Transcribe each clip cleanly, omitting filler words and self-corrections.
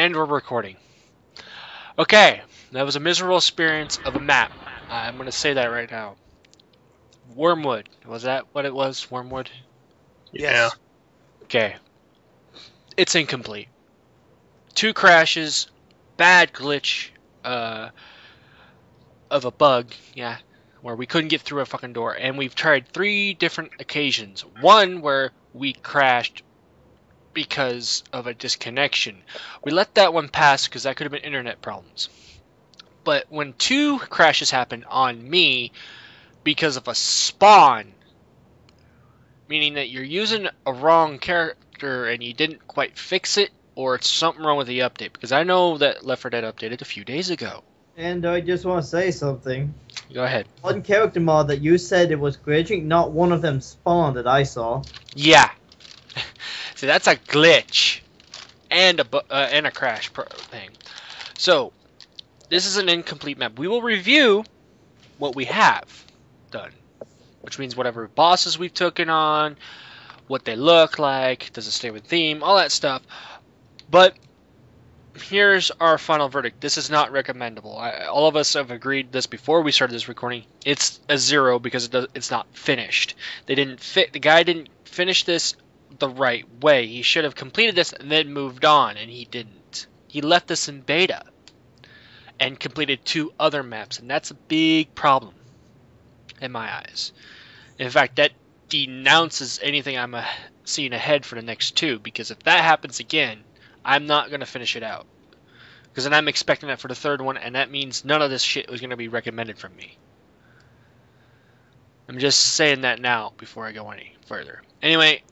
And we're recording. Okay, that was a miserable experience of a map. I'm going to say that right now. Wormwood. Was that what it was? Wormwood? Yeah. Okay. It's incomplete. 2 crashes, bad glitch of a bug, yeah, where we couldn't get through a fucking door. And we've tried 3 different occasions. One where we crashed because of a disconnection. We let that one pass because that could have been internet problems. But when 2 crashes happened on me because of a spawn, meaning that you're using a wrong character and you didn't quite fix it, or it's something wrong with the update, because I know that Left 4 Dead updated a few days ago. And I just want to say something. Go ahead. One character mod that you said it was glitching, not one of them spawned that I saw. Yeah. See, that's a glitch and a crash thing. So, this is an incomplete map. We will review what we have done, which means whatever bosses we've taken on, what they look like, does it stay with theme, all that stuff. But here's our final verdict. This is not recommendable. All of us have agreed this before we started this recording. It's a 0 because it's not finished. The guy didn't finish this the right way. He should have completed this and then moved on, and he didn't. He left this in beta and completed 2 other maps, and that's a big problem in my eyes. In fact, that denounces anything I'm seeing ahead for the next 2, because if that happens again, I'm not going to finish it out. Because then I'm expecting that for the 3rd one, and that means none of this shit was going to be recommended from me. I'm just saying that now before I go any further. Anyway,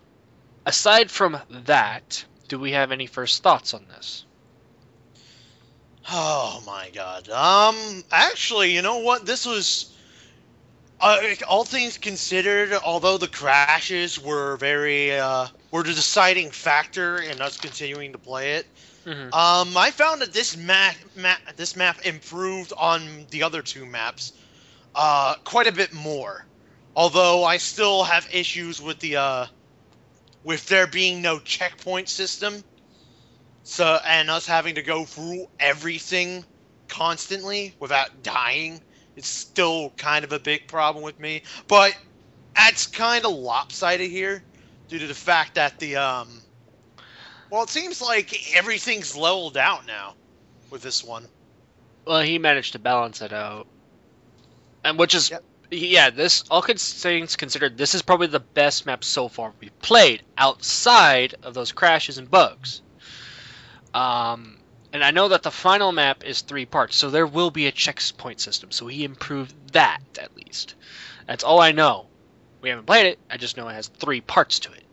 aside from that, do we have any first thoughts on this? Oh my god. Actually, you know what? This was, all things considered, although the crashes were were the deciding factor in us continuing to play it. Mm-hmm. I found that this map improved on the other 2 maps, quite a bit more. Although I still have issues with with there being no checkpoint system. So, and us having to go through everything constantly without dying, it's still kind of a big problem with me. But that's kind of lopsided here due to the fact that well, it seems like everything's leveled out now with this one. Well, he managed to balance it out. And which is, Yep. yeah, this, all things considered, this is probably the best map so far we've played, outside of those crashes and bugs. And I know that the final map is 3 parts, so there will be a checkpoint system. So he improved that, at least. That's all I know. We haven't played it, I just know it has 3 parts to it.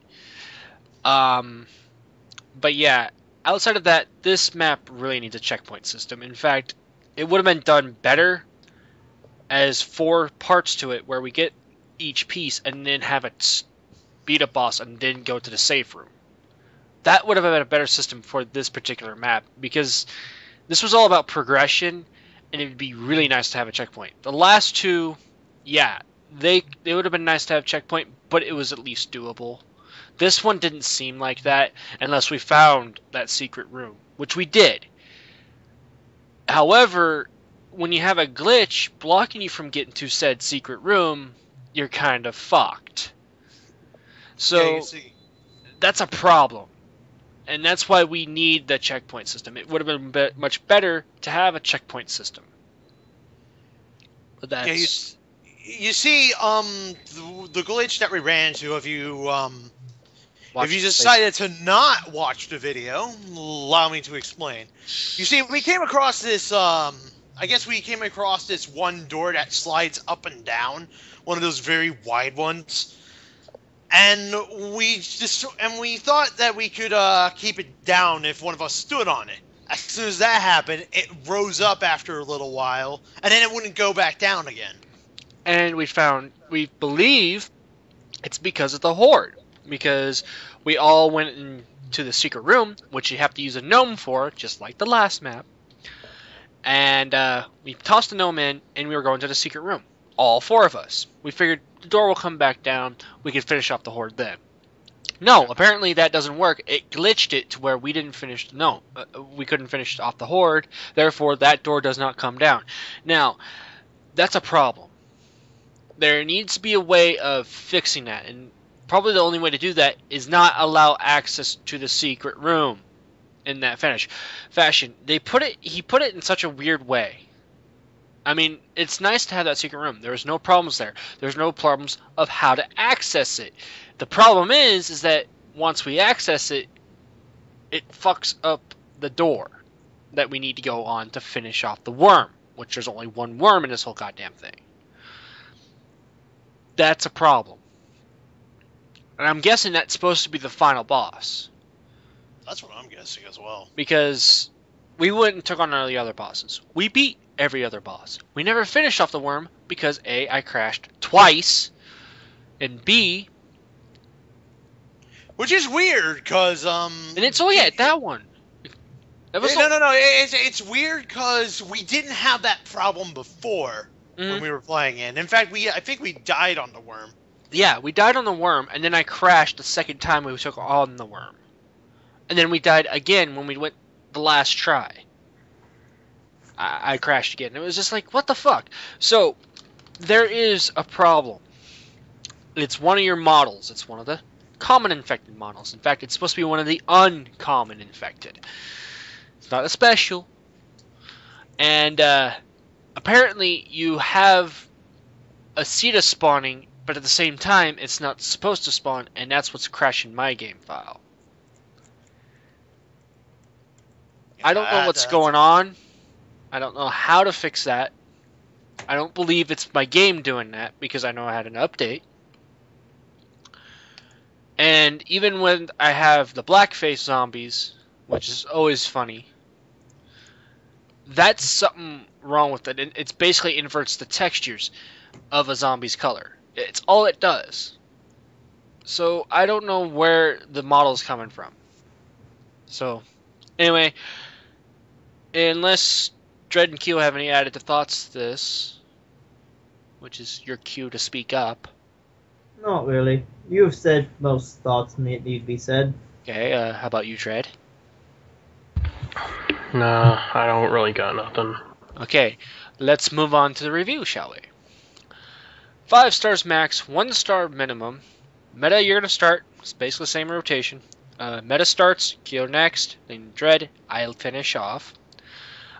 But yeah, outside of that, this map really needs a checkpoint system. In fact, it would have been done better as 4 parts to it, where we get each piece and then have it beat a boss and then go to the safe room. That would have been a better system for this particular map, because this was all about progression, and it would be really nice to have a checkpoint. The last 2, yeah, they would have been nice to have a checkpoint, but it was at least doable. This one didn't seem like that unless we found that secret room, which we did. However, when you have a glitch blocking you from getting to said secret room, you're kind of fucked. So, Yeah, you see. that's a problem. And that's why we need the checkpoint system. It would have been much better to have a checkpoint system. But that's... Yeah, you see, the glitch that we ran into, if you decided to not watch the video, allow me to explain. You see, we came across this, I guess we came across this one door that slides up and down, one of those very wide ones. And we thought that we could keep it down if one of us stood on it. As soon as that happened, it rose up after a little while, and then it wouldn't go back down again. And we believe it's because of the horde. Because we all went into the secret room, which you have to use a gnome for, just like the last map. And we tossed the gnome in, and we were going to the secret room. All 4 of us. We figured the door will come back down. We can finish off the horde then. No, apparently that doesn't work. It glitched it to where we didn't finish. No, we couldn't finish off the horde. Therefore, that door does not come down. Now, that's a problem. There needs to be a way of fixing that, and probably the only way to do that is not allow access to the secret room in that fashion. He put it in such a weird way. I mean, it's nice to have that secret room. There's no problems there. There's no problems of how to access it. The problem is that once we access it, it fucks up the door that we need to go on to finish off the worm, which there's only one worm in this whole goddamn thing. That's a problem. And I'm guessing that's supposed to be the final boss. That's what I'm guessing as well. Because we went and took on all the other bosses. We beat every other boss. We never finished off the worm because A, I crashed twice, and B... Which is weird, because, And it's only at that one. No. It's weird, because we didn't have that problem before when we were playing it. In fact, I think we died on the worm. Yeah, we died on the worm, and then I crashed the second time we took on the worm. And then we died again when we went the last try. I crashed again. It was just like, what the fuck? So, there is a problem. It's one of your models. It's one of the common infected models. In fact, it's supposed to be one of the uncommon infected. It's not a special. And apparently you have a Cetus spawning, but at the same time it's not supposed to spawn, and that's what's crashing my game file. I don't know what's going on. I don't know how to fix that. I don't believe it's my game doing that, because I know I had an update. And even when I have the blackface zombies, which is always funny, that's something wrong with it. It's basically inverts the textures of a zombie's color. It's all it does. So I don't know where the model's coming from. So anyway, unless Dread and Q have any additive thoughts to this, which is your cue to speak up. Not really. You've said most thoughts need to be said. Okay, how about you, Dread? Nah, I don't really got nothing. Okay, let's move on to the review, shall we? 5 stars max, 1 star minimum. Meta, you're going to start. It's basically the same rotation. Meta starts, Kyo next, then Dread, I'll finish off.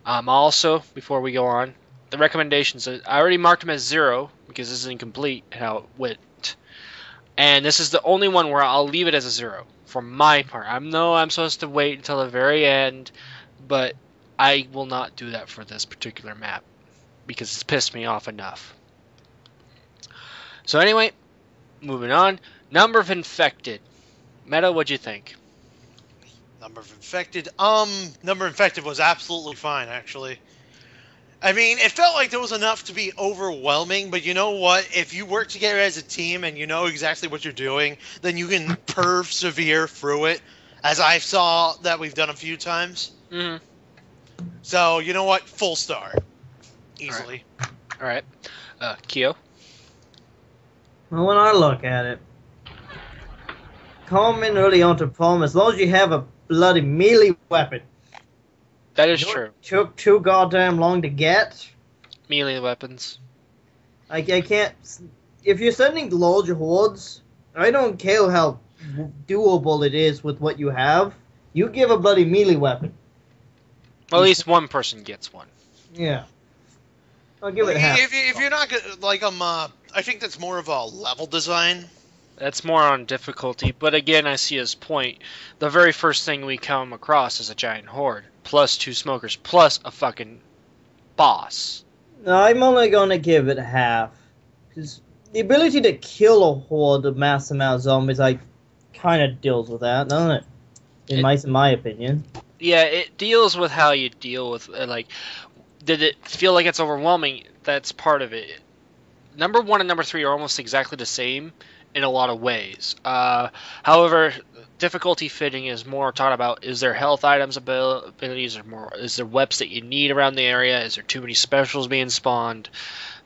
Also, before we go on, the recommendations, I already marked them as 0, because this is incomplete how it went. And this is the only one where I'll leave it as a 0, for my part. I know I'm supposed to wait until the very end, but I will not do that for this particular map, because it's pissed me off enough. So anyway, moving on. Number of infected. Meta, what'd you think? Number of infected? Number of infected was absolutely fine, actually. I mean, it felt like there was enough to be overwhelming, but you know what? If you work together as a team and you know exactly what you're doing, then you can persevere through it, as I saw that we've done a few times. Mm-hmm. So, you know what? Full star. Easily. Alright. Kyo? Well, when I look at it, common early on to problem, as long as you have a bloody melee weapon. That is true. Took too goddamn long to get. Melee weapons. I can't. If you're sending large hordes, I don't care how doable it is with what you have. You give a bloody melee weapon. Well, at least one person gets one. Yeah. I'll give it half. If you're not gonna, like, I think that's more of a level design. That's more on difficulty, but again, I see his point. The very first thing we come across is a giant horde, plus 2 smokers, plus a fucking boss. No, I'm only gonna give it half. Because the ability to kill a horde of mass amount of zombies, kind of deals with that, doesn't it? In my opinion. Yeah, it deals with how you deal with, like, did it feel like it's overwhelming? That's part of it. Number 1 and number 3 are almost exactly the same in a lot of ways. However, difficulty fitting is more taught about, is there health items abilities, or more, is there weapons that you need around the area, is there too many specials being spawned?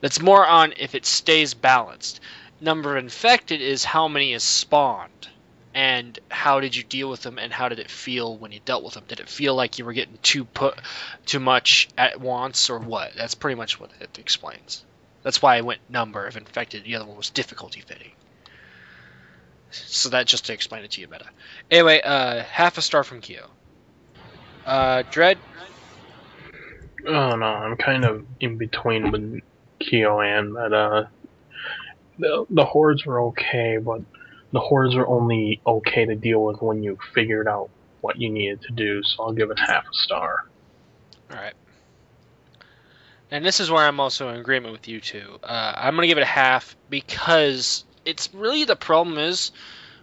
That's more on if it stays balanced. Number of infected is how many is spawned. and how did you deal with them, and how did it feel when you dealt with them? Did it feel like you were getting too much at once, or what? That's pretty much what it explains. That's why I went number of infected. The other one was difficulty fitting. So that just to explain it to you better. Anyway, half a star from Kyo. Dread? Oh no, I'm kind of in between with Kyo and that. The hordes were okay, but the hordes are only okay to deal with when you figured out what you needed to do. So I'll give it half a star. All right. And this is where I'm also in agreement with you two. I'm gonna give it a half because it's really the problem is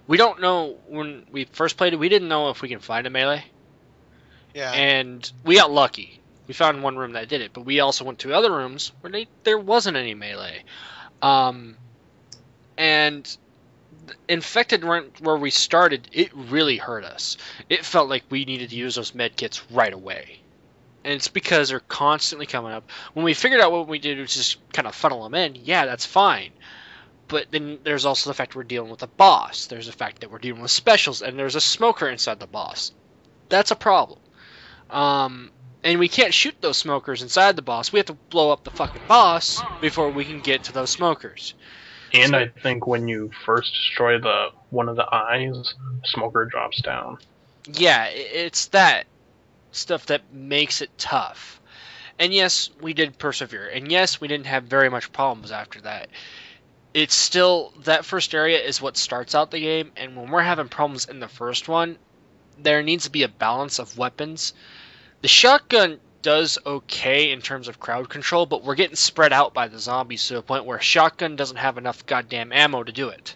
we don't know when we first played it. We didn't know if we can find a melee. Yeah. And we got lucky. We found one room that did it, but we also went to other rooms where there wasn't any melee. And infected where we started, it really hurt us. It felt like we needed to use those med kits right away. And it's because they're constantly coming up. When we figured out what we did was just kind of funnel them in, yeah, that's fine. But then there's also the fact we're dealing with a boss. There's the fact that we're dealing with specials, and there's a smoker inside the boss. That's a problem. And we can't shoot those smokers inside the boss. We have to blow up the fucking boss before we can get to those smokers. And I think when you first destroy one of the eyes, the smoker drops down. Yeah, it's that stuff that makes it tough. And yes, we did persevere. And yes, we didn't have very much problems after that. It's still, that first area is what starts out the game, and when we're having problems in the first one, there needs to be a balance of weapons. The shotgun does okay in terms of crowd control, but we're getting spread out by the zombies to a point where a shotgun doesn't have enough goddamn ammo to do it.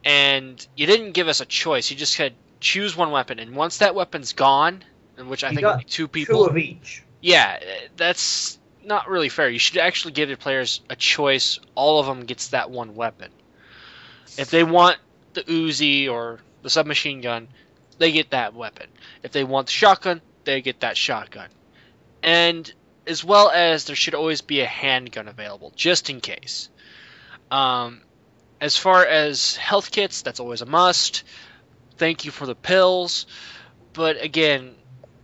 And you didn't give us a choice. You just said choose one weapon, and once that weapon's gone, in which I think would be two people. 2 of each. Yeah, that's not really fair. You should actually give the players a choice. All of them gets that one weapon. If they want the Uzi or the submachine gun, they get that weapon. If they want the shotgun, they get that shotgun. And as well as there should always be a handgun available, just in case. As far as health kits, that's always a must. Thank you for the pills. But again,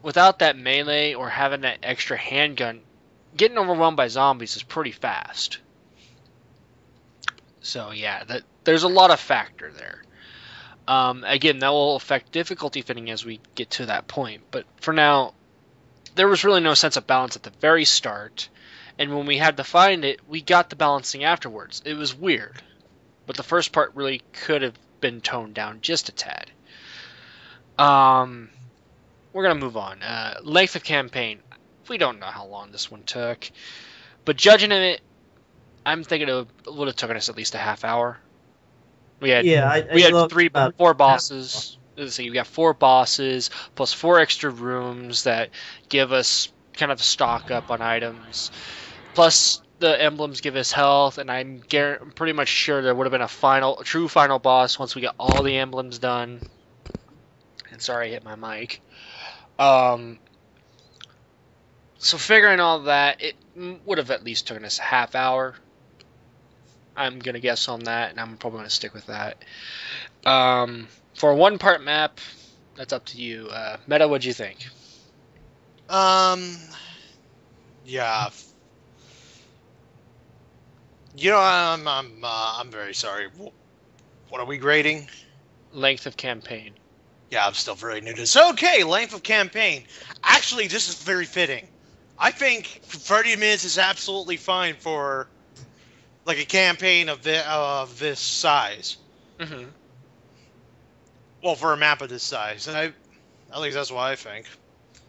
without that melee or having that extra handgun, getting overwhelmed by zombies is pretty fast. So yeah, there's a lot of factor there. Again, that will affect difficulty fitting as we get to that point. But for now, there was really no sense of balance at the very start. And when we had to find it, we got the balancing afterwards. It was weird. But the first part really could have been toned down just a tad. We're going to move on. Length of campaign. We don't know how long this one took. But judging it, I'm thinking it would have taken us at least a half hour. We had four bosses. So you got 4 bosses plus 4 extra rooms that give us kind of a stock up on items. Plus the emblems give us health, and I'm pretty much sure there would have been a true final boss once we got all the emblems done. And sorry, I hit my mic. So figuring all that, it would have at least taken us a half hour. I'm going to guess on that, and I'm probably going to stick with that. For a 1-part map, that's up to you. Meta, what'd you think? Yeah. You know, I'm very sorry. What are we grading? Length of campaign. Yeah, I'm still very new to this. Okay, length of campaign. Actually, this is very fitting. I think 30 minutes is absolutely fine for like a campaign of this size. Mm-hmm. Well, for a map of this size, and at least that's what I think.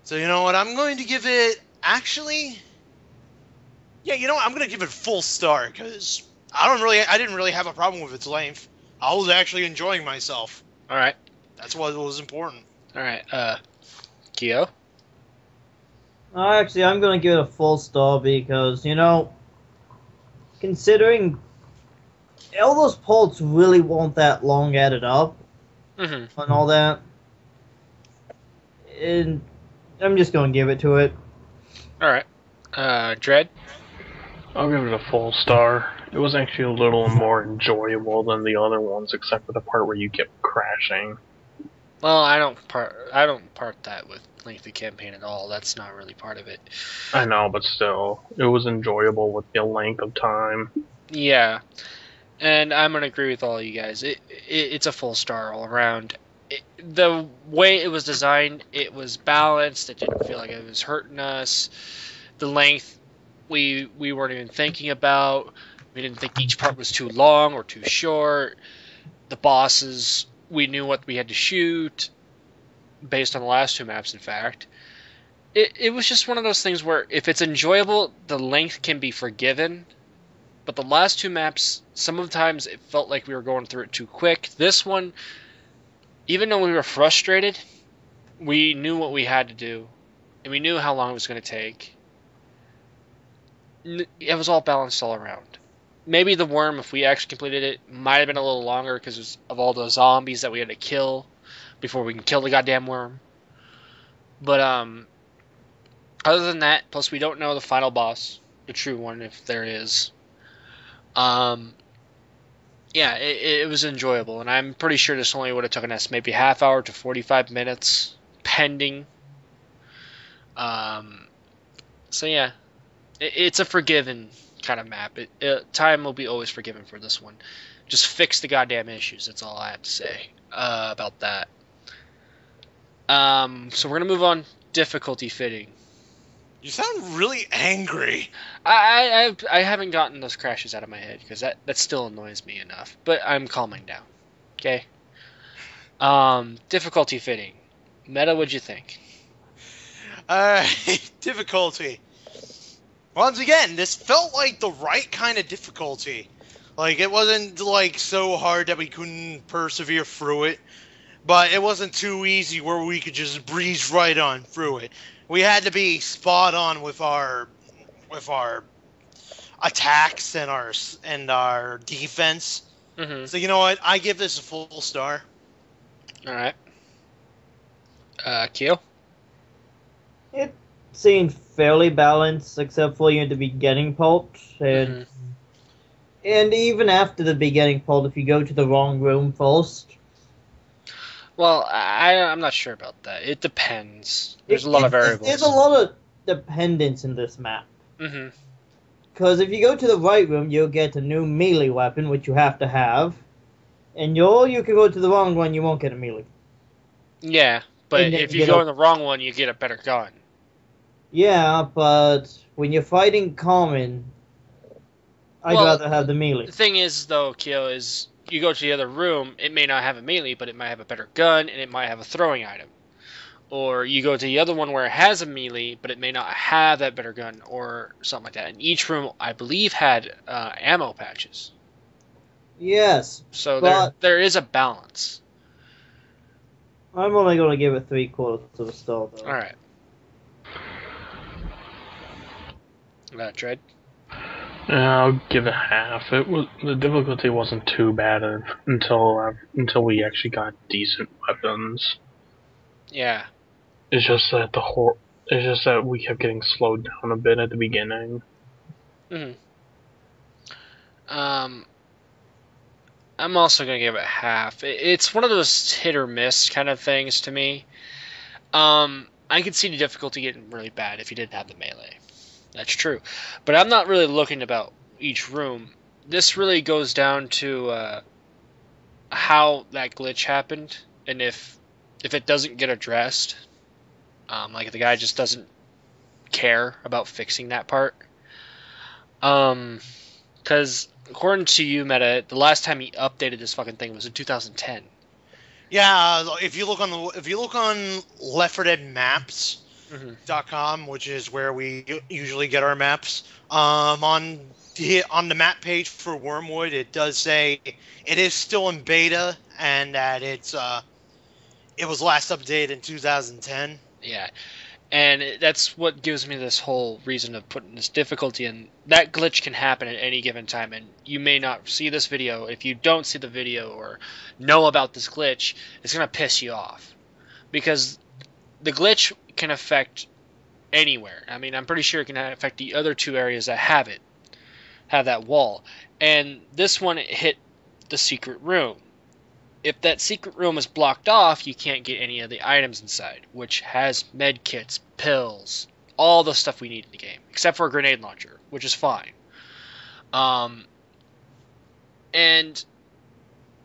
So you know what? I'm going to give it. Actually, yeah, you know what? I'm going to give it a full star because I didn't really have a problem with its length. I was actually enjoying myself. All right. That's what was important. All right. Kyo? Actually, I'm going to give it a full star because, you know, considering all those ports really weren't that long added up and all that, and I'm just going to give it to it. All right. Dread? I'll give it a full star. It was actually a little more enjoyable than the other ones, except for the part where you kept crashing. Well, I don't part that with lengthy campaign at all. That's not really part of it. I know, but still, it was enjoyable with the length of time. Yeah, and I'm gonna agree with all you guys. It's a full star all around. The way it was designed, it was balanced. It didn't feel like it was hurting us. The length, we weren't even thinking about. We didn't think each part was too long or too short. The bosses, we knew what we had to shoot, based on the last two maps, in fact. It was just one of those things where if it's enjoyable, the length can be forgiven. But the last two maps, sometimes it felt like we were going through it too quick. This one, even though we were frustrated, we knew what we had to do, and we knew how long it was going to take. It was all balanced all around. Maybe the worm, if we actually completed it, might have been a little longer because of all the zombies that we had to kill before we can kill the goddamn worm. But other than that, plus we don't know the final boss, the true one, if there is. Yeah, it was enjoyable, and I'm pretty sure this only would have taken us maybe half hour to 45 minutes, pending. So yeah, it's a forgiven kind of map. Time will be always forgiven for this one. Just fix the goddamn issues. That's all I have to say about that. So we're gonna move on. Difficulty fitting. You sound really angry. I haven't gotten those crashes out of my head because that still annoys me enough. But I'm calming down. Okay. Difficulty fitting. Meta, what'd you think? Difficulty. Once again, this felt like the right kind of difficulty. Like, it wasn't, like, so hard that we couldn't persevere through it, but it wasn't too easy where we could just breeze right on through it. We had to be spot on with our attacks and our defense. Mm-hmm. So, you know what? I give this a full star. All right. Keel? It seemed fairly balanced, except for the beginning part, and even after the beginning part, if you go to the wrong room first. Well, I'm not sure about that. It depends. There's a lot of variables. There's a lot of dependence in this map. Mm-hmm. Because if you go to the right room, you'll get a new melee weapon, which you have to have. And you can go to the wrong one, you won't get a melee. Yeah, but if you go in the wrong one, you get a better gun. Yeah, but when you're fighting common, I'd rather have the melee. The thing is, though, Keo, is you go to the other room, it may not have a melee, but it might have a better gun, and it might have a throwing item. Or you go to the other one where it has a melee, but it may not have that better gun, or something like that. And each room, I believe, had ammo patches. Yes. So there is a balance. I'm only going to give it 3/4 of a star, though. Alright. Tread? I'll give it half. The difficulty wasn't too bad until we actually got decent weapons. Yeah. It's just that we kept getting slowed down a bit at the beginning. Mm-hmm. I'm also gonna give it half. It's one of those hit or miss kind of things to me. I could see the difficulty getting really bad if you didn't have the melee. That's true. But I'm not really looking about each room. This really goes down to how that glitch happened, and if it doesn't get addressed, like if the guy just doesn't care about fixing that part. Because according to you, Meta, the last time he updated this fucking thing was in 2010. Yeah, if you look on Left 4 Dead Maps.com, which is where we usually get our maps, on the map page for Wormwood, it does say it is still in beta and that it was last updated in 2010. Yeah, and that's what gives me this whole reason of putting this difficulty in. That glitch can happen at any given time, and you may not see this video. If you don't see the video or know about this glitch, it's going to piss you off. Because the glitch can affect anywhere. I mean, I'm pretty sure it can affect the other two areas that have it. have that wall. And this one, it hit the secret room. If that secret room is blocked off, you can't get any of the items inside, which has med kits, pills, all the stuff we need in the game, except for a grenade launcher, which is fine. And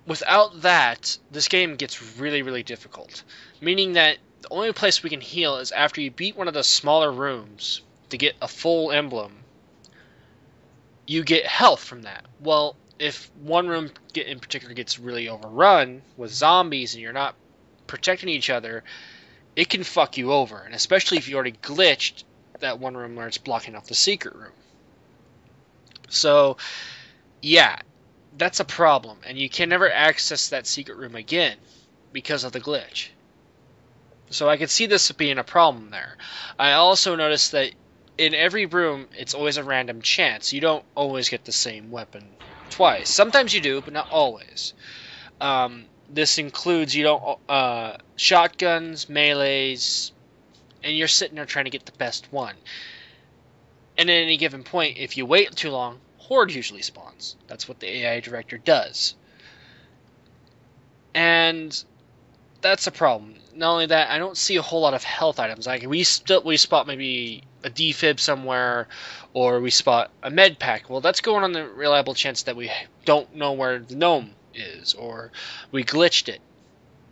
without that, this game gets really, really difficult. Meaning that the only place we can heal is after you beat one of the smaller rooms to get a full emblem. You get health from that. Well, if one room in particular gets really overrun with zombies and you're not protecting each other, it can fuck you over. And especially if you already glitched that one room where it's blocking off the secret room. So, yeah, that's a problem. And you can never access that secret room again because of the glitch. So I could see this being a problem there. I also noticed that in every room, it's always a random chance. You don't always get the same weapon twice. Sometimes you do, but not always. This includes shotguns, melees, and you're sitting there trying to get the best one. And at any given point, if you wait too long, Horde usually spawns. That's what the AI director does. And that's a problem. Not only that, I don't see a whole lot of health items. Like we spot maybe a defib somewhere, or we spot a med pack. Well, that's going on the reliable chance that we don't know where the gnome is, or we glitched it.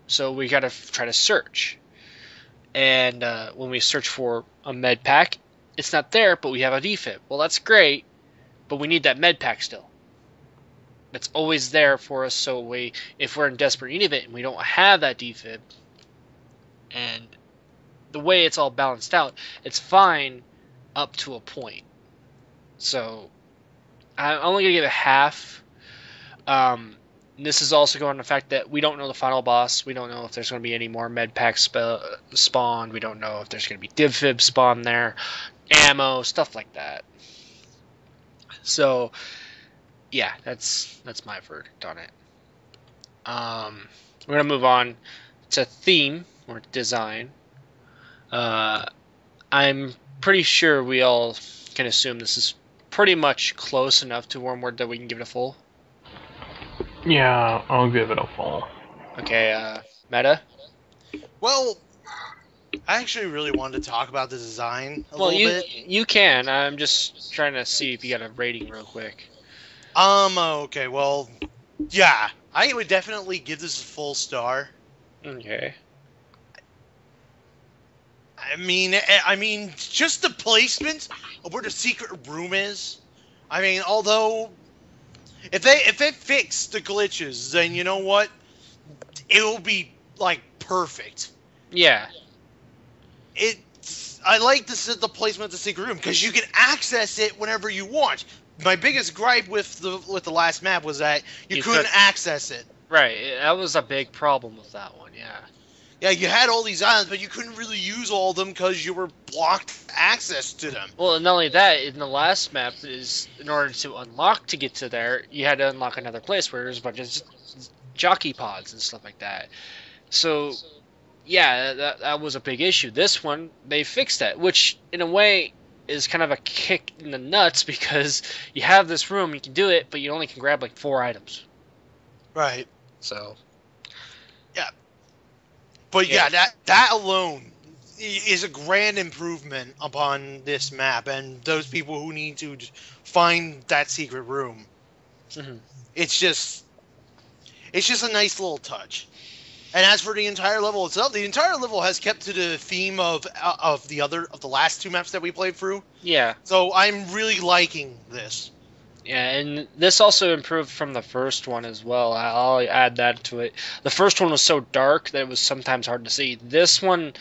So we gotta try to search. And when we search for a med pack, it's not there, but we have a defib. Well, that's great, but we need that med pack still. It's always there for us, so if we're in desperate need of it and we don't have that defib, and the way it's all balanced out, it's fine up to a point. So I'm only going to give it half. This is also going on the fact that we don't know the final boss. We don't know if there's going to be any more med packs spawned. We don't know if there's going to be defib spawned there, ammo, stuff like that. So yeah, that's my verdict on it. We're going to move on to theme or design. I'm pretty sure we all can assume this is pretty much close enough to Wormwood that we can give it a full. Yeah, I'll give it a full. Okay, Meta? Well, I actually really wanted to talk about the design a little bit. You can. I'm just trying to see if you got a rating real quick. Okay, well, yeah. I would definitely give this a full star. Okay. I mean, just the placement of where the secret room is. I mean, although if they fix the glitches, then you know what? It will be like perfect. Yeah. I like the placement of the secret room because you can access it whenever you want. My biggest gripe with the last map was that you couldn't access it. Right, that was a big problem with that one. Yeah. Yeah, you had all these islands, but you couldn't really use all of them because you were blocked access to them. Well, and not only that, in the last map, in order to unlock to get to there, you had to unlock another place where there's a bunch of jockey pods and stuff like that. So, yeah, that was a big issue. This one, they fixed that, which, in a way, is kind of a kick in the nuts because you have this room, you can do it, but you only can grab, like, 4 items. Right. So... yeah. But yeah, that alone is a grand improvement upon this map and those people who need to find that secret room. Mm-hmm. It's just a nice little touch. And as for the entire level itself, the entire level has kept to the theme of the last 2 maps that we played through. Yeah. So I'm really liking this. Yeah, and this also improved from the first one as well. I'll add that to it. The first one was so dark that it was sometimes hard to see. This one,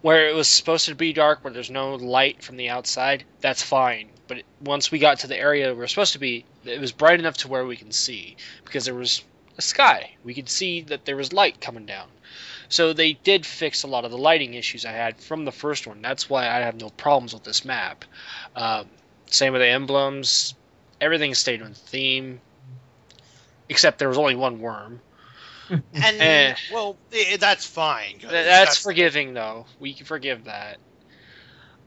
where it was supposed to be dark, where there's no light from the outside, that's fine. But once we got to the area we were supposed to be, it was bright enough to where we can see. Because there was a sky. We could see that there was light coming down. So they did fix a lot of the lighting issues I had from the first one. That's why I have no problems with this map. Same with the emblems. Everything stayed on theme, except there was only one worm. And, well, that's fine. That's forgiving, though. We can forgive that.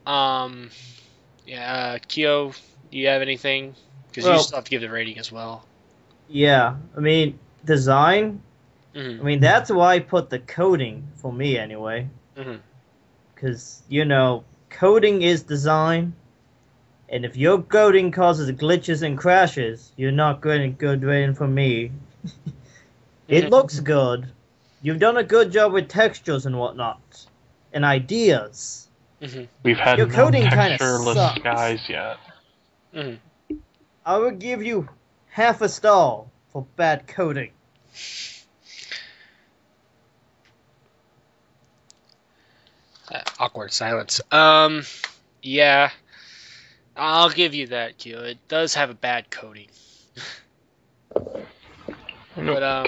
Yeah, Kyo, do you have anything Because you still have to give the rating as well. Yeah, I mean, design, Mm-hmm. I mean, that's why I put the coding, for me anyway. Mm-hmm. Because, coding is design, and if your coding causes glitches and crashes, you're not getting a good rating from me. It looks good. You've done a good job with textures and whatnot, and ideas. Mm-hmm. We've had Your no coding kinda textureless sucks. skies yet. Mm-hmm. I would give you half a star for bad coding. Awkward silence. Yeah, I'll give you that, Q. It does have a bad coding. But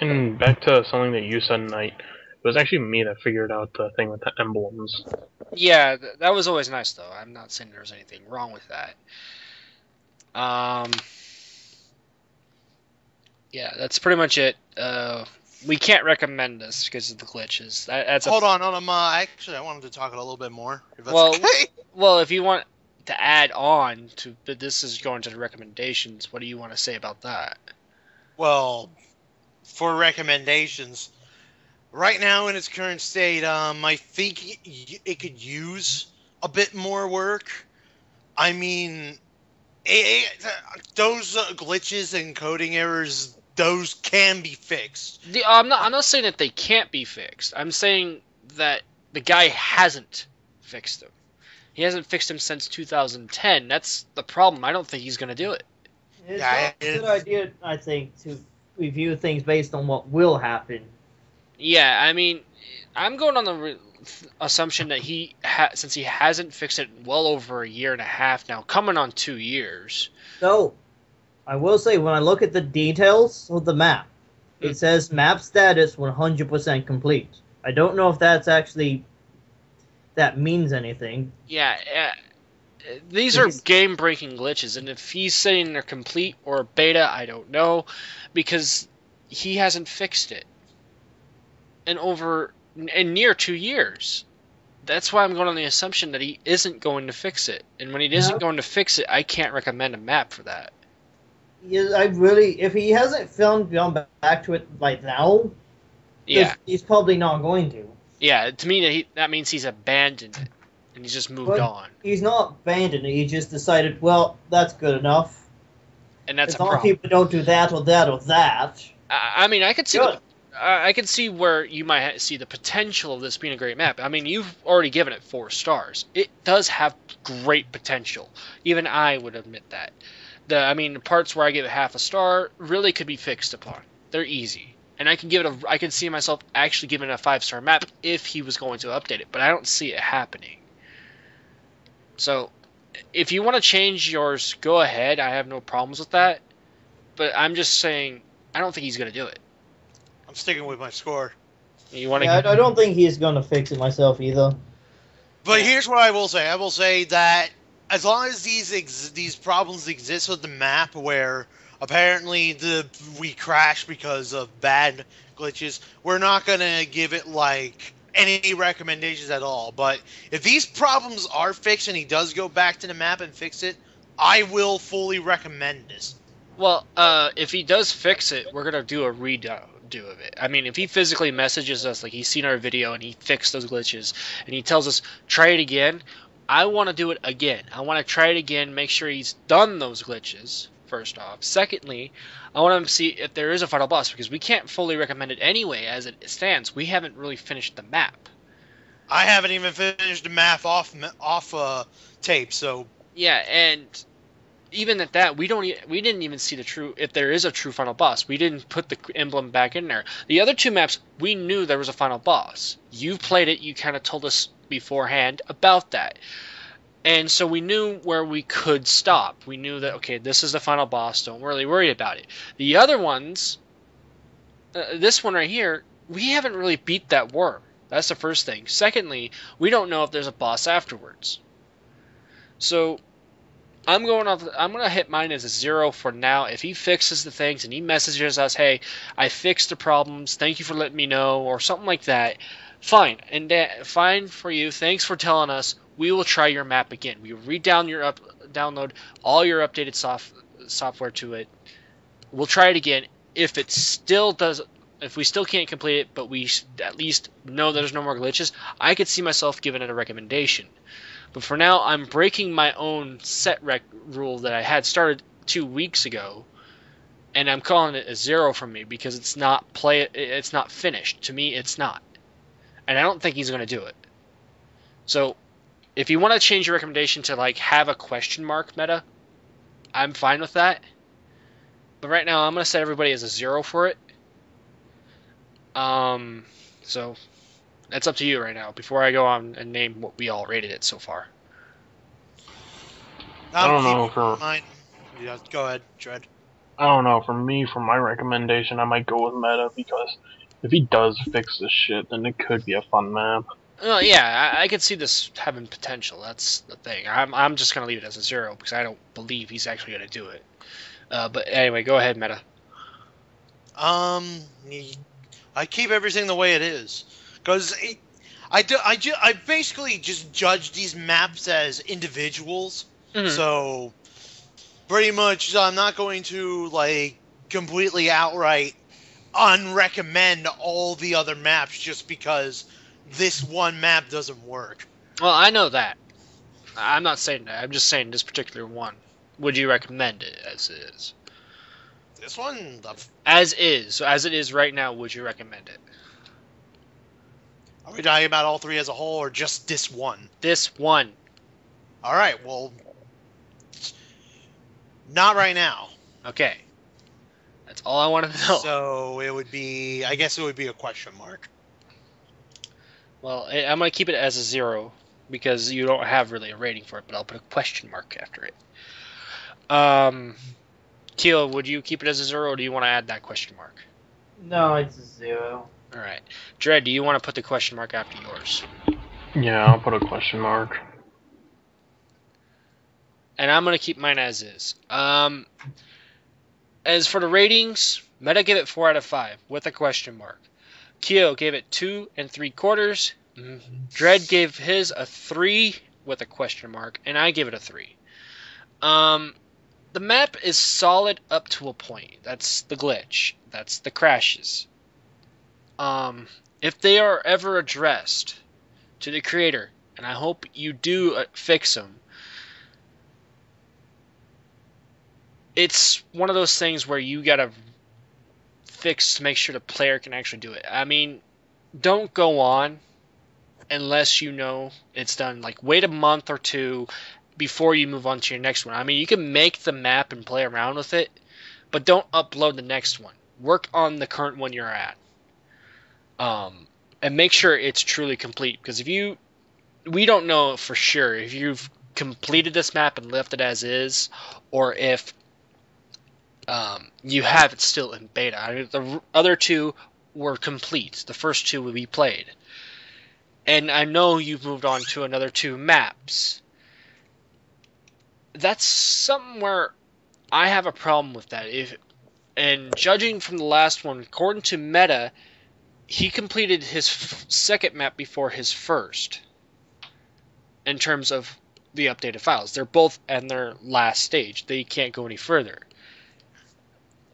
And back to something that you said tonight, it was actually me that figured out the thing with the emblems. yeah, that was always nice though. I'm not saying there's anything wrong with that. Yeah, that's pretty much it. We can't recommend this because of the glitches. That's Hold on. Actually, I wanted to talk a little bit more. If that's Well, okay. Well, if you want to add on to, but this is going to the recommendations. What do you want to say about that? Well, for recommendations, right now in its current state, I think it could use a bit more work. I mean, those glitches and coding errors, those can be fixed. I'm not saying that they can't be fixed. I'm saying that the guy hasn't fixed them. He hasn't fixed them since 2010. That's the problem. I don't think he's going to do it. It's a good idea, I think, to review things based on what will happen. Yeah, I mean, I'm going on the assumption that since he hasn't fixed it in well over a year and a half now, coming on 2 years. So, I will say, when I look at the details of the map, it says map status 100% complete. I don't know if that's actually... that means anything. Yeah, these are game-breaking glitches, and if he's saying they're complete or beta, I don't know, because he hasn't fixed it in near 2 years. That's why I'm going on the assumption that he isn't going to fix it, and when he isn't going to fix it, I can't recommend a map for that. Yeah, if he hasn't gone back to it like now, yeah, he's probably not going to. Yeah, to me, that means he's abandoned it, and he's just moved on. He's not abandoned it, he just decided, well, that's good enough. And that's as long as people don't do that or that or that. I mean, I could see I can see where you might see the potential of this being a great map. I mean, you've already given it 4 stars. It does have great potential. Even I would admit that. The parts where I give it half a star really could be fixed upon. They're easy. And I can see myself actually giving it a 5-star map if he was going to update it, but I don't see it happening. So, if you want to change yours, go ahead. I have no problems with that. But I'm just saying, I don't think he's going to do it. I'm sticking with my score. I don't think he's going to fix it myself either. But here's what I will say. I will say that as long as these problems exist with the map, where apparently we crash because of bad glitches, we're not gonna give it like any recommendations at all. But if these problems are fixed and he does go back to the map and fix it, I will fully recommend this. Well, if he does fix it, we're gonna do a redo of it. I mean, if he physically messages us, like he's seen our video and he fixed those glitches, and he tells us, try it again, I want to do it again. I want to try it again, make sure he's done those glitches, first off. Secondly, I want to see if there is a final boss, because we can't fully recommend it anyway as it stands. We haven't really finished the map. I haven't even finished the map off tape, so... Yeah, and even at that, we didn't even see if there is a true final boss. We didn't put the emblem back in there. The other 2 maps, we knew there was a final boss. You played it, you kind of told us beforehand about that. And so we knew where we could stop. We knew that, okay, this is the final boss, don't really worry about it. The other ones, this one right here, we haven't really beat that worm. That's the first thing. Secondly, we don't know if there's a boss afterwards. So I'm going to hit mine as a 0 for now. If he fixes the things and he messages us, hey, I fixed the problems, thank you for letting me know, or something like that, fine. And fine for you. Thanks for telling us. We will try your map again. We will download all your updated software to it. We'll try it again. If it still does, if we still can't complete it, but we at least know there's no more glitches, I could see myself giving it a recommendation. But for now, I'm breaking my own set rule that I had started 2 weeks ago, and I'm calling it a 0 from me because it's not it's not finished. To me, it's not, and I don't think he's going to do it. So, if you want to change your recommendation to like have a question mark meta, I'm fine with that. But right now, I'm going to set everybody as a 0 for it. So that's up to you right now. Before I go on and name what we all rated it so far. I don't know for mine. Yeah, go ahead, Dread. I don't know. For me, for my recommendation, I might go with meta because if he does fix this shit, then it could be a fun map. Well, yeah, I could see this having potential. That's the thing. I'm just gonna leave it as a 0 because I don't believe he's actually gonna do it. But anyway, go ahead, meta. I keep everything the way it is, because I basically just judge these maps as individuals. Mm-hmm. So pretty much, I'm not going to like completely outright unrecommend all the other maps just because this one map doesn't work. Well, I know that. I'm not saying that. I'm just saying this particular one. Would you recommend it as is? This one, as is. So as it is right now, would you recommend it? Are we talking about all three as a whole, or just this one? This one. All right. Well, not right now. Okay. That's all I wanted to know. So it would be, I guess it would be a question mark. Well, I'm going to keep it as a 0 because you don't have really a rating for it, but I'll put a question mark after it. Keel, would you keep it as a 0 or do you want to add that question mark? No, it's a 0. Alright. Dread, do you want to put the question mark after yours? Yeah, I'll put a question mark. And I'm going to keep mine as is. As for the ratings, Meta gave it 4 out of 5 with a question mark. Keo gave it 2 3/4. Dread gave his a 3 with a question mark, and I gave it a 3. The map is solid up to a point. That's the glitch. That's the crashes. If they are ever addressed to the creator, and I hope you do fix them, it's one of those things where you gotta fix to make sure the player can actually do it. I mean, don't go on unless you know it's done. Like, wait a month or 2 before you move on to your next one. I mean, you can make the map and play around with it, but don't upload the next one. Work on the current one you're at. And make sure it's truly complete, because we don't know for sure if you've completed this map and left it as is, or if you have it still in beta. I mean, the other 2 were complete. The first 2 we played. And I know you've moved on to another 2 maps. That's something where I have a problem with that. And judging from the last one, according to Meta, he completed his second map before his first. In terms of the updated files. They're both in their last stage. They can't go any further.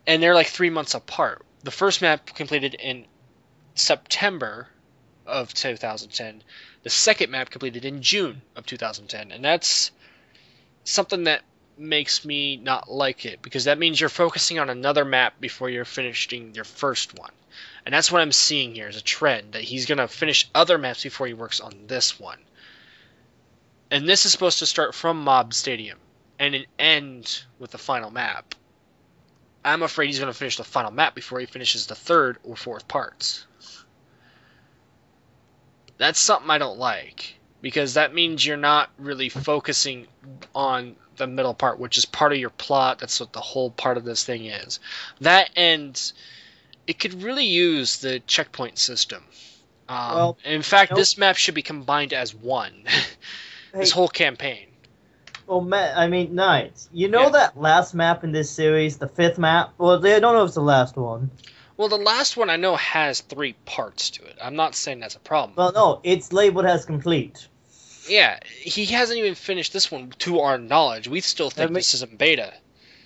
And they're like 3 months apart. The first map completed in September of 2010. The second map completed in June of 2010. And that's something that makes me not like it, because that means you're focusing on another map before you're finishing your first one. And that's what I'm seeing here as a trend, that he's going to finish other maps before he works on this one. And this is supposed to start from Mob Stadium and end with the final map. I'm afraid he's going to finish the final map before he finishes the 3rd or 4th parts. That's something I don't like, because that means you're not really focusing on the middle part, which is part of your plot. That's what the whole part of this thing is. That, and it could really use the checkpoint system. In fact, this map should be combined as one. This whole campaign. Well, Knights, you know that last map in this series, the 5th map? Well, I don't know if it's the last one. Well, the last one I know has 3 parts to it. I'm not saying that's a problem. Well, no, it's labeled as complete. Yeah, he hasn't even finished this one to our knowledge. We still think this is in beta.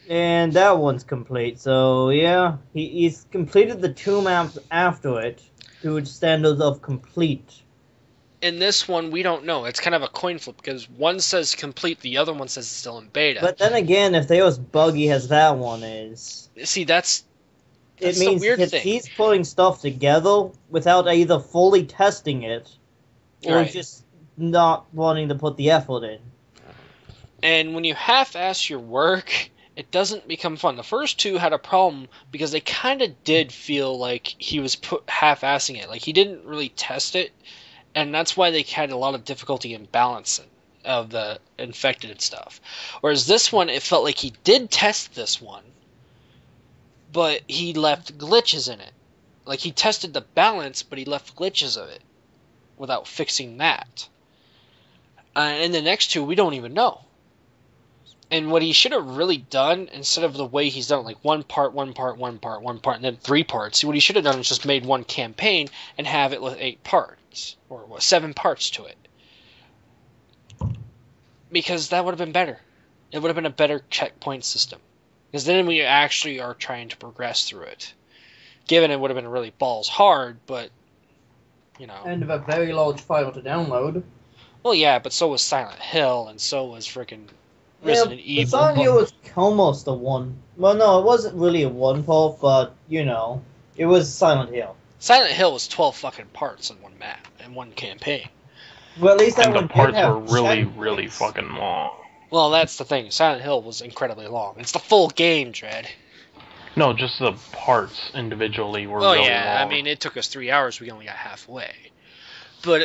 And that one's complete. So yeah, he's completed the 2 maps after it to standards of complete. In this one, we don't know. It's kind of a coin flip because one says complete, the other one says it's still in beta. But then again, if they're as buggy as that one is, See, that's it the means weird that thing. he's putting stuff together without either fully testing it or Right. just not wanting to put the effort in. And when you half-ass your work, it doesn't become fun. The first 2 had a problem because they kind of did feel like he was half-assing it. Like, he didn't really test it, and that's why they had a lot of difficulty in balancing of the infected and stuff. Whereas this one, it felt like he did test this one, but he left glitches in it. Like, he tested the balance, but he left glitches of it without fixing that. And the next 2, we don't even know. And what he should have really done, instead of the way he's done, like 1 part, 1 part, 1 part, 1 part, and then 3 parts, see, what he should have done is just made one campaign and have it with 8 parts, or 7 parts to it. Because that would have been better. It would have been a better checkpoint system. Because then we actually are trying to progress through it. Given it would have been really balls hard, but, you know. And a very large file to download. Well, yeah, but so was Silent Hill, and so was freaking Resident Evil. Silent Hill was almost a 1. Well, no, it wasn't really a 1 part, but, you know, it was Silent Hill. Silent Hill was 12 fucking parts in one map, in one campaign. Well, at least that And one the parts did have were really, checkpoints. really fucking long. Well, that's the thing. Silent Hill was incredibly long. It's the full game, Dread. No, just the parts individually were Oh, really yeah. long. I mean, it took us 3 hours. We only got halfway. But,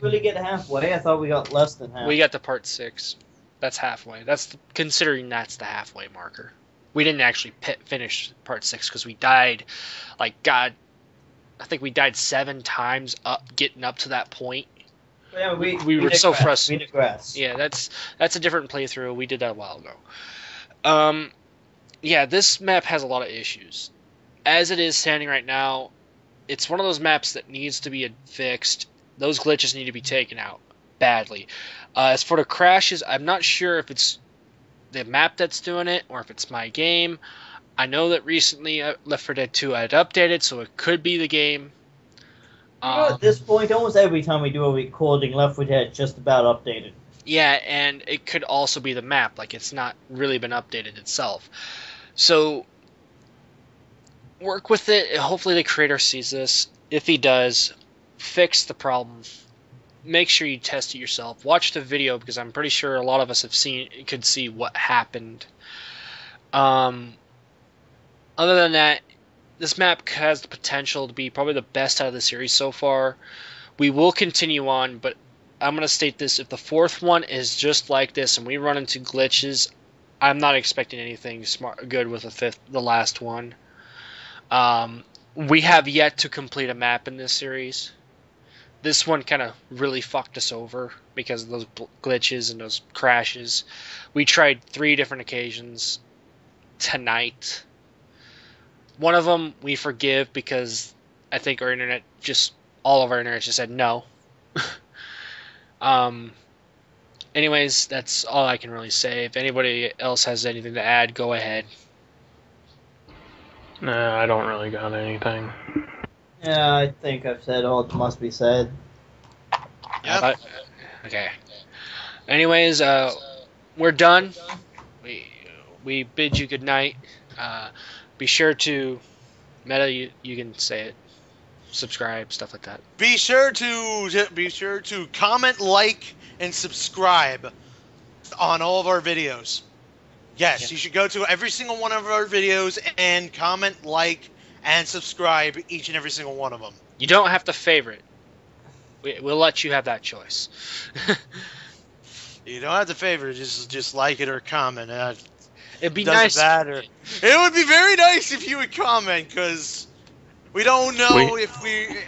Really get halfway? I thought we got less than half. we got to part 6. That's halfway. Considering that's the halfway marker. We didn't actually finish part 6 because we died, like, God, I think we died 7 times getting up to that point. Yeah, we were so frustrated. We digress. Yeah, that's a different playthrough. We did that a while ago. Yeah, this map has a lot of issues. As it is standing right now, it's one of those maps that needs to be fixed. Those glitches need to be taken out badly. As for the crashes, I'm not sure if it's the map that's doing it or if it's my game. I know that recently Left 4 Dead 2 had updated, so it could be the game. You know, at this point, almost every time we do a recording, Left 4 Dead just about updated. Yeah, and it could also be the map. Like, it's not really been updated itself. So, work with it. Hopefully the creator sees this. If he does, fix the problem. Make sure you test it yourself. Watch the video, because I'm pretty sure a lot of us could see what happened. Other than that, this map has the potential to be probably the best out of the series so far. We will continue on, but I'm going to state this. If the 4th one is just like this and we run into glitches, I'm not expecting anything good with the last one. We have yet to complete a map in this series. This one kind of really fucked us over because of those glitches and those crashes. We tried 3 different occasions tonight. One of them we forgive because I think all of our internet just said no. Anyways, that's all I can really say. If anybody else has anything to add, go ahead. Nah, I don't really got anything. Yeah, I think I've said all that must be said. Yep. Okay. Anyways, we're done. We bid you good night. Be sure to Meta. You can say it. Subscribe, stuff like that. Be sure to comment, like, and subscribe on all of our videos. Yes, Yeah. you should go to every single one of our videos and comment, like, and subscribe each and every single one of them. You don't have to favorite. We'll let you have that choice. You don't have to favorite, just like it or comment. It'd be Doesn't nice. matter. It would be very nice if you would comment, because we don't know if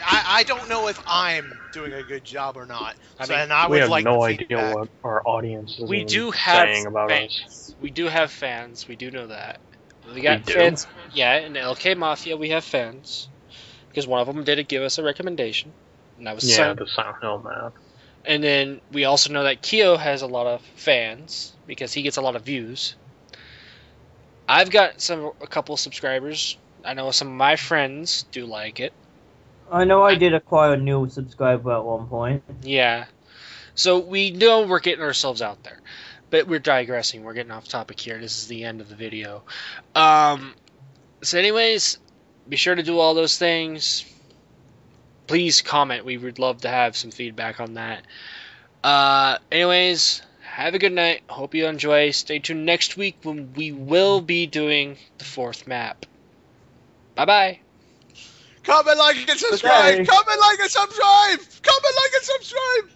I don't know if I'm doing a good job or not. I So, mean, and I We would have like no the idea feedback. what our audience is We even do have saying about us. fans. We do have fans. We do know that. We got do? fans. Yeah, in LK Mafia we have fans. Because one of them did give us a recommendation. And that was Yeah, Silent. the Silent Hill map. And then we also know that Keo has a lot of fans. Because he gets a lot of views. I've got a couple subscribers. I know some of my friends do like it. I know I did acquire a new subscriber at one point. Yeah. So we know we're getting ourselves out there. But we're digressing. We're getting off topic here. This is the end of the video. So anyways, be sure to do all those things. Please comment. We would love to have some feedback on that. Anyways, have a good night. Hope you enjoy. Stay tuned next week when we will be doing the 4th map. Bye-bye. Comment, like, and subscribe! Okay. Comment, like, and subscribe! Comment, like, and subscribe!